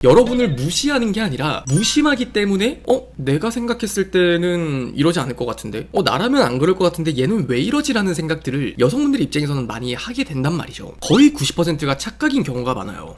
여러분을 무시하는 게 아니라 무심하기 때문에 내가 생각했을 때는 이러지 않을 것 같은데 나라면 안 그럴 것 같은데 얘는 왜 이러지라는 생각들을 여성분들 입장에서는 많이 하게 된단 말이죠. 거의 90%가 착각인 경우가 많아요.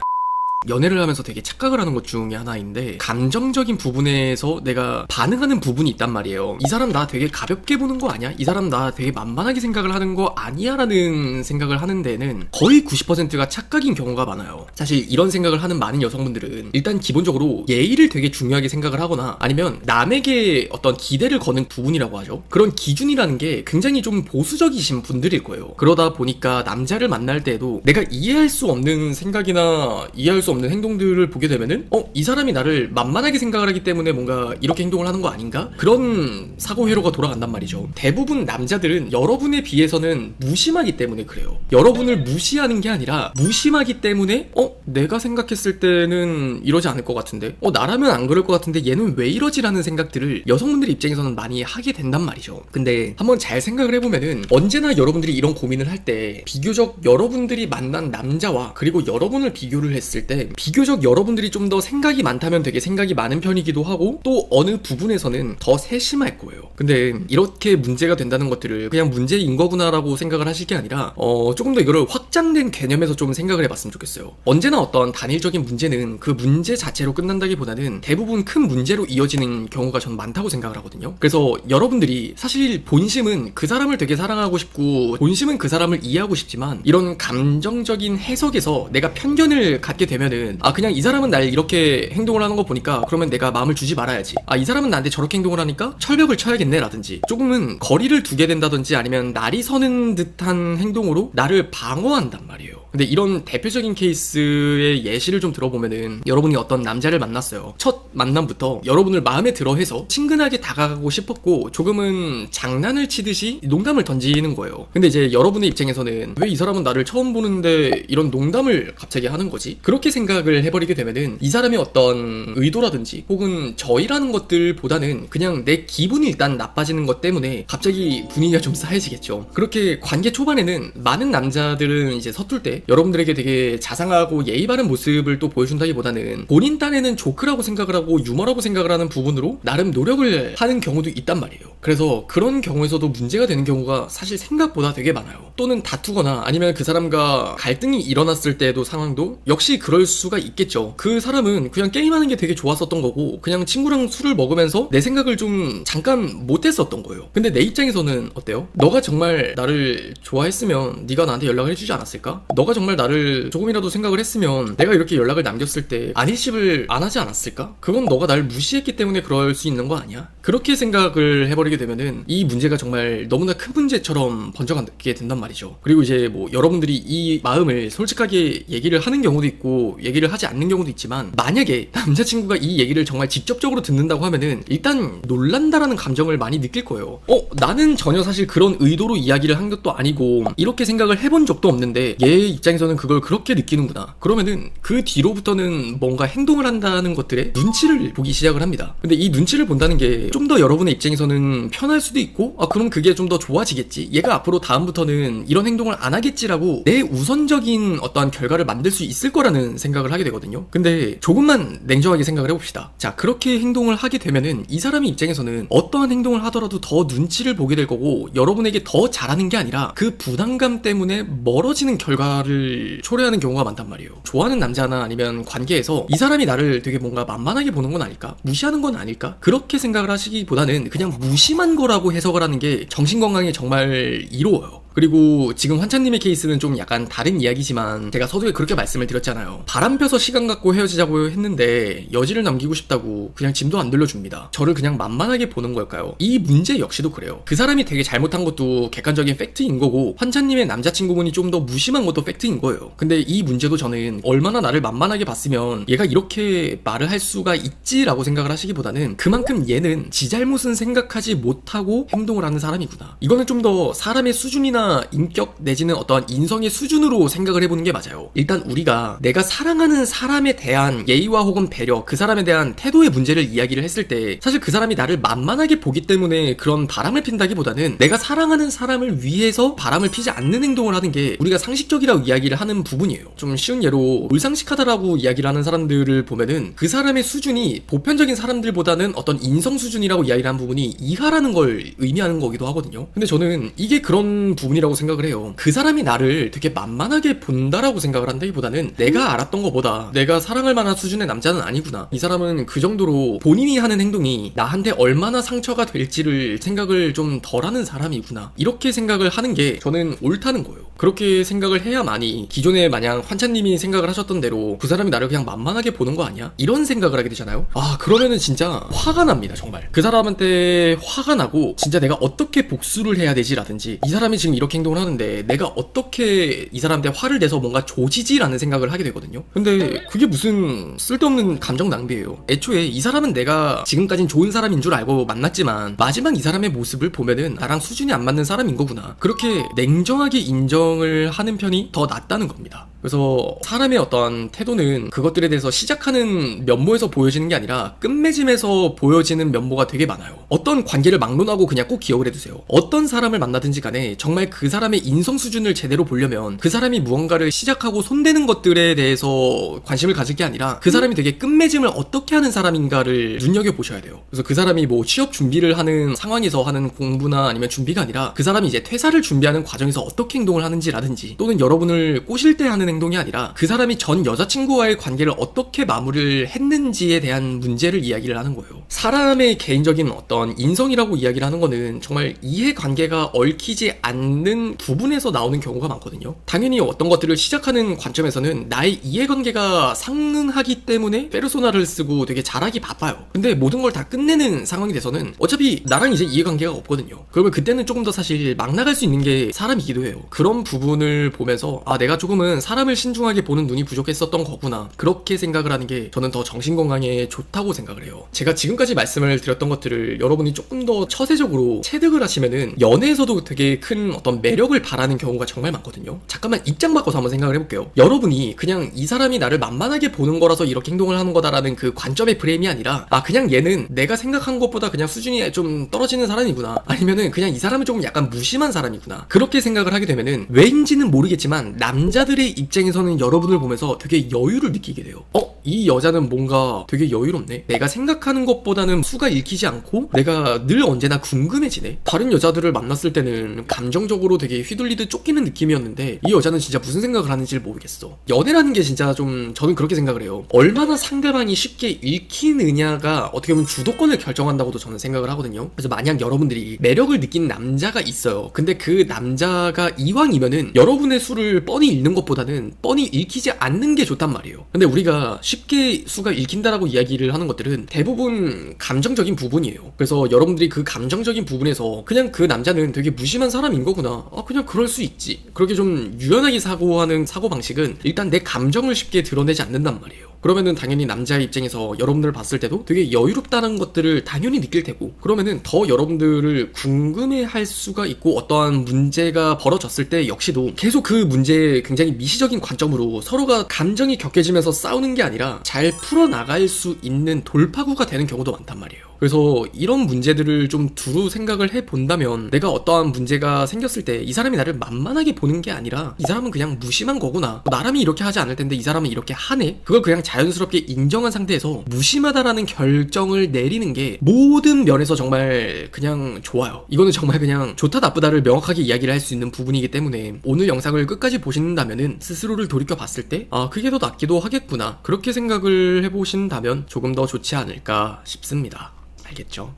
연애를 하면서 되게 착각을 하는 것 중에 하나인데, 감정적인 부분에서 내가 반응하는 부분이 있단 말이에요. 이 사람 나 되게 가볍게 보는 거 아니야? 이 사람 나 되게 만만하게 생각을 하는 거 아니야? 라는 생각을 하는 데는 거의 90%가 착각인 경우가 많아요. 사실 이런 생각을 하는 많은 여성분들은 일단 기본적으로 예의를 되게 중요하게 생각을 하거나, 아니면 남에게 어떤 기대를 거는 부분이라고 하죠. 그런 기준이라는 게 굉장히 좀 보수적이신 분들일 거예요. 그러다 보니까 남자를 만날 때에도 내가 이해할 수 없는 생각이나 이해할 수 없는 행동들을 보게 되면은 이 사람이 나를 만만하게 생각을 하기 때문에 뭔가 이렇게 행동을 하는 거 아닌가? 그런 사고 회로가 돌아간단 말이죠. 대부분 남자들은 여러분에 비해서는 무심하기 때문에 그래요. 여러분을 무시하는 게 아니라 무심하기 때문에 내가 생각했을 때는 이러지 않을 것 같은데 나라면 안 그럴 것 같은데 얘는 왜 이러지라는 생각들을 여성분들 입장에서는 많이 하게 된단 말이죠. 근데 한번 잘 생각을 해보면은 언제나 여러분들이 이런 고민을 할 때 비교적 여러분들이 만난 남자와 그리고 여러분을 비교를 했을 때 비교적 여러분들이 좀 더 생각이 많다면 되게 생각이 많은 편이기도 하고, 또 어느 부분에서는 더 세심할 거예요. 근데 이렇게 문제가 된다는 것들을 그냥 문제인 거구나라고 생각을 하실 게 아니라 조금 더 이거를 확장된 개념에서 좀 생각을 해봤으면 좋겠어요. 언제나 어떤 단일적인 문제는 그 문제 자체로 끝난다기보다는 대부분 큰 문제로 이어지는 경우가 전 많다고 생각을 하거든요. 그래서 여러분들이 사실 본심은 그 사람을 되게 사랑하고 싶고 본심은 그 사람을 이해하고 싶지만, 이런 감정적인 해석에서 내가 편견을 갖게 되면은 그냥 이 사람은 날 이렇게 행동을 하는 거 보니까 그러면 내가 마음을 주지 말아야지, 이 사람은 나한테 저렇게 행동을 하니까 철벽을 쳐야겠네 라든지, 조금은 거리를 두게 된다든지 아니면 날이 서는 듯한 행동으로 나를 방어한단 말이에요. 근데 이런 대표적인 케이스의 예시를 좀 들어보면은, 여러분이 어떤 남자를 만났어요. 첫 만남부터 여러분을 마음에 들어 해서 친근하게 다가가고 싶었고 조금은 장난을 치듯이 농담을 던지는 거예요. 근데 이제 여러분의 입장에서는 왜 이 사람은 나를 처음 보는데 이런 농담을 갑자기 하는 거지? 그렇게 생각을 해버리게 되면은 이 사람의 어떤 의도라든지 혹은 저희라는 것들보다는 그냥 내 기분이 일단 나빠지는 것 때문에 갑자기 분위기가 좀 싸해지겠죠. 그렇게 관계 초반에는 많은 남자들은 이제 서툴 때 여러분들에게 되게 자상하고 예의 바른 모습을 또 보여준다기보다는 본인 딴에는 조크라고 생각을 하고 유머라고 생각을 하는 부분으로 나름 노력을 하는 경우도 있단 말이에요. 그래서 그런 경우에서도 문제가 되는 경우가 사실 생각보다 되게 많아요. 또는 다투거나 아니면 그 사람과 갈등이 일어났을 때도 상황도 역시 그럴 수가 있겠죠. 그 사람은 그냥 게임하는 게 되게 좋았었던 거고 그냥 친구랑 술을 먹으면서 내 생각을 좀 잠깐 못했었던 거예요. 근데 내 입장에서는 어때요? 너가 정말 나를 좋아했으면 네가 나한테 연락을 해주지 않았을까? 너가 정말 나를 조금이라도 생각을 했으면 내가 이렇게 연락을 남겼을 때 안일십을 안 하지 않았을까? 그건 너가 날 무시했기 때문에 그럴 수 있는 거 아니야? 그렇게 생각을 해버리게 되면은 이 문제가 정말 너무나 큰 문제처럼 번져가게 된단 말이죠. 그리고 이제 뭐 여러분들이 이 마음을 솔직하게 얘기를 하는 경우도 있고 얘기를 하지 않는 경우도 있지만, 만약에 남자친구가 이 얘기를 정말 직접적으로 듣는다고 하면은 일단 놀란다라는 감정을 많이 느낄 거예요. 나는 전혀 사실 그런 의도로 이야기를 한 것도 아니고 이렇게 생각을 해본 적도 없는데 얘 입장에서는 그걸 그렇게 느끼는구나. 그러면은 그 뒤로부터는 뭔가 행동을 한다는 것들에 눈치를 보기 시작을 합니다. 근데 이 눈치를 본다는 게 좀 더 여러분의 입장에서는 편할 수도 있고 그럼 그게 좀 더 좋아지겠지, 얘가 앞으로 다음부터는 이런 행동을 안 하겠지라고 내 우선적인 어떠한 결과를 만들 수 있을 거라는 생각을 하게 되거든요. 근데 조금만 냉정하게 생각을 해봅시다. 자, 그렇게 행동을 하게 되면은 이 사람의 입장에서는 어떠한 행동을 하더라도 더 눈치를 보게 될 거고 여러분에게 더 잘하는 게 아니라 그 부담감 때문에 멀어지는 결과를 초래하는 경우가 많단 말이에요. 좋아하는 남자나 아니면 관계에서 이 사람이 나를 되게 뭔가 만만하게 보는 건 아닐까? 무시하는 건 아닐까? 그렇게 생각을 하시기보다는 그냥 무심한 거라고 해석을 하는 게 정신건강에 정말 이로워요. 그리고 지금 환찬님의 케이스는 좀 약간 다른 이야기지만 제가 서두에 그렇게 말씀을 드렸잖아요. 바람 펴서 시간 갖고 헤어지자고 했는데 여지를 남기고 싶다고 그냥 짐도 안 들려줍니다. 저를 그냥 만만하게 보는 걸까요? 이 문제 역시도 그래요. 그 사람이 되게 잘못한 것도 객관적인 팩트인 거고 환찬님의 남자친구분이 좀 더 무심한 것도 팩트인 거예요. 근데 이 문제도 저는 얼마나 나를 만만하게 봤으면 얘가 이렇게 말을 할 수가 있지라고 생각을 하시기보다는 그만큼 얘는 지 잘못은 생각하지 못하고 행동을 하는 사람이구나. 이거는 좀 더 사람의 수준이나 성격이나 인격 내지는 어떠한 인성의 수준으로 생각을 해보는 게 맞아요. 일단 우리가 내가 사랑하는 사람에 대한 예의와 혹은 배려, 그 사람에 대한 태도의 문제를 이야기를 했을 때 사실 그 사람이 나를 만만하게 보기 때문에 그런 바람을 핀다기보다는 내가 사랑하는 사람을 위해서 바람을 피지 않는 행동을 하는 게 우리가 상식적이라고 이야기를 하는 부분이에요. 좀 쉬운 예로 물상식하다라고 이야기를 하는 사람들을 보면은 그 사람의 수준이 보편적인 사람들보다는 어떤 인성 수준이라고 이야기를 하는 부분이 이하라는 걸 의미하는 거기도 하거든요. 근데 저는 이게 그런 부분이라고 생각을 해요. 그 사람이 나를 되게 만만하게 본다라고 생각을 한다기보다는 내가 알았던 것보다 내가 사랑할 만한 수준의 남자는 아니구나, 이 사람은 그 정도로 본인이 하는 행동이 나한테 얼마나 상처가 될지를 생각을 좀 덜하는 사람이구나, 이렇게 생각을 하는 게 저는 옳다는 거예요. 그렇게 생각을 해야만이 기존에 마냥 환찬님이 생각을 하셨던 대로 그 사람이 나를 그냥 만만하게 보는 거 아니야? 이런 생각을 하게 되잖아요. 그러면은 진짜 화가 납니다. 정말 그 사람한테 화가 나고 진짜 내가 어떻게 복수를 해야 되지라든지, 이 사람이 지금 이렇게 행동을 하는데 내가 어떻게 이 사람한테 화를 내서 뭔가 조지지라는 생각을 하게 되거든요. 근데 그게 무슨 쓸데없는 감정 낭비예요. 애초에 이 사람은 내가 지금까진 좋은 사람인 줄 알고 만났지만 마지막 이 사람의 모습을 보면은 나랑 수준이 안 맞는 사람인 거구나, 그렇게 냉정하게 인정을 하는 편이 더 낫다는 겁니다. 그래서 사람의 어떤 태도는 그것들에 대해서 시작하는 면모에서 보여지는 게 아니라 끝맺음에서 보여지는 면모가 되게 많아요. 어떤 관계를 막론하고 그냥 꼭 기억을 해두세요. 어떤 사람을 만나든지 간에 정말 그 사람의 인성 수준을 제대로 보려면 그 사람이 무언가를 시작하고 손대는 것들에 대해서 관심을 가질 게 아니라 그 사람이 되게 끝맺음을 어떻게 하는 사람인가를 눈여겨보셔야 돼요. 그래서 그 사람이 뭐 취업 준비를 하는 상황에서 하는 공부나 아니면 준비가 아니라 그 사람이 이제 퇴사를 준비하는 과정에서 어떻게 행동을 하는지라든지, 또는 여러분을 꼬실 때 하는 행동이 아니라 그 사람이 전 여자친구와의 관계를 어떻게 마무리를 했는지에 대한 문제를 이야기를 하는 거예요. 사람의 개인적인 어떤 인성이라고 이야기를 하는 거는 정말 이해관계가 얽히지 않는 부분에서 나오는 경우가 많거든요. 당연히 어떤 것들을 시작하는 관점에서는 나의 이해관계가 상응하기 때문에 페르소나를 쓰고 되게 잘하기 바빠요. 근데 모든 걸 다 끝내는 상황이 돼서는 어차피 나랑 이제 이해관계가 없거든요. 그러면 그때는 조금 더 사실 막 나갈 수 있는 게 사람이기도 해요. 그런 부분을 보면서 내가 조금은 사람을 신중하게 보는 눈이 부족했었던 거구나, 그렇게 생각을 하는 게 저는 더 정신건강에 좋다고 생각을 해요. 제가 지금까지 말씀을 드렸던 것들을 여러분이 조금 더 처세적으로 체득을 하시면은 연애에서도 되게 큰 어떤 매력을 바라는 경우가 정말 많거든요. 잠깐만 입장 바꿔서 한번 생각을 해볼게요. 여러분이 그냥 이 사람이 나를 만만하게 보는 거라서 이렇게 행동을 하는 거다라는 그 관점의 프레임이 아니라 그냥 얘는 내가 생각한 것보다 그냥 수준이 좀 떨어지는 사람이구나, 아니면은 그냥 이 사람은 조금 약간 무심한 사람이구나, 그렇게 생각을 하게 되면은 왜인지는 모르겠지만 남자들의 입장에서는 여러분을 보면서 되게 여유를 느끼게 돼요. 이 여자는 뭔가 되게 여유롭네, 내가 생각하는 것보다는 수가 읽히지 않고 내가 늘 언제나 궁금해지네. 다른 여자들을 만났을 때는 감정적으로 되게 휘둘리듯 쫓기는 느낌이었는데 이 여자는 진짜 무슨 생각을 하는지를 모르겠어. 연애라는 게 진짜 좀 저는 그렇게 생각을 해요. 얼마나 상대방이 쉽게 읽히느냐가 어떻게 보면 주도권을 결정한다고도 저는 생각을 하거든요. 그래서 만약 여러분들이 매력을 느낀 남자가 있어요. 근데 그 남자가 이왕이면은 여러분의 수를 뻔히 읽는 것보다는 뻔히 읽히지 않는 게 좋단 말이에요. 근데 우리가 쉽게 수가 읽힌다라고 이야기를 하는 것들은 대부분 감정적인 부분이에요. 그래서 여러분들이 그 감정적인 부분에서 그냥 그 남자는 되게 무심한 사람인 거구나, 그냥 그럴 수 있지, 그렇게 좀 유연하게 사고하는 사고방식은 일단 내 감정을 쉽게 드러내지 않는단 말이에요. 그러면은 당연히 남자의 입장에서 여러분들을 봤을 때도 되게 여유롭다는 것들을 당연히 느낄 테고, 그러면은 더 여러분들을 궁금해할 수가 있고, 어떠한 문제가 벌어졌을 때 역시도 계속 그 문제에 굉장히 미시적인 관점으로 서로가 감정이 격해지면서 싸우는 게 아니라 잘 풀어나갈 수 있는 돌파구가 되는 경우도 많단 말이에요. 그래서 이런 문제들을 좀 두루 생각을 해본다면 내가 어떠한 문제가 생겼을 때 이 사람이 나를 만만하게 보는 게 아니라 이 사람은 그냥 무심한 거구나, 나람이 이렇게 하지 않을 텐데 이 사람은 이렇게 하네, 그걸 그냥 자연스럽게 인정한 상태에서 무심하다라는 결정을 내리는 게 모든 면에서 정말 그냥 좋아요. 이거는 정말 그냥 좋다 나쁘다를 명확하게 이야기를 할 수 있는 부분이기 때문에 오늘 영상을 끝까지 보신다면은 스스로를 돌이켜 봤을 때 그게 더 낫기도 하겠구나, 그렇게 생각을 해보신다면 조금 더 좋지 않을까 싶습니다. 알겠죠?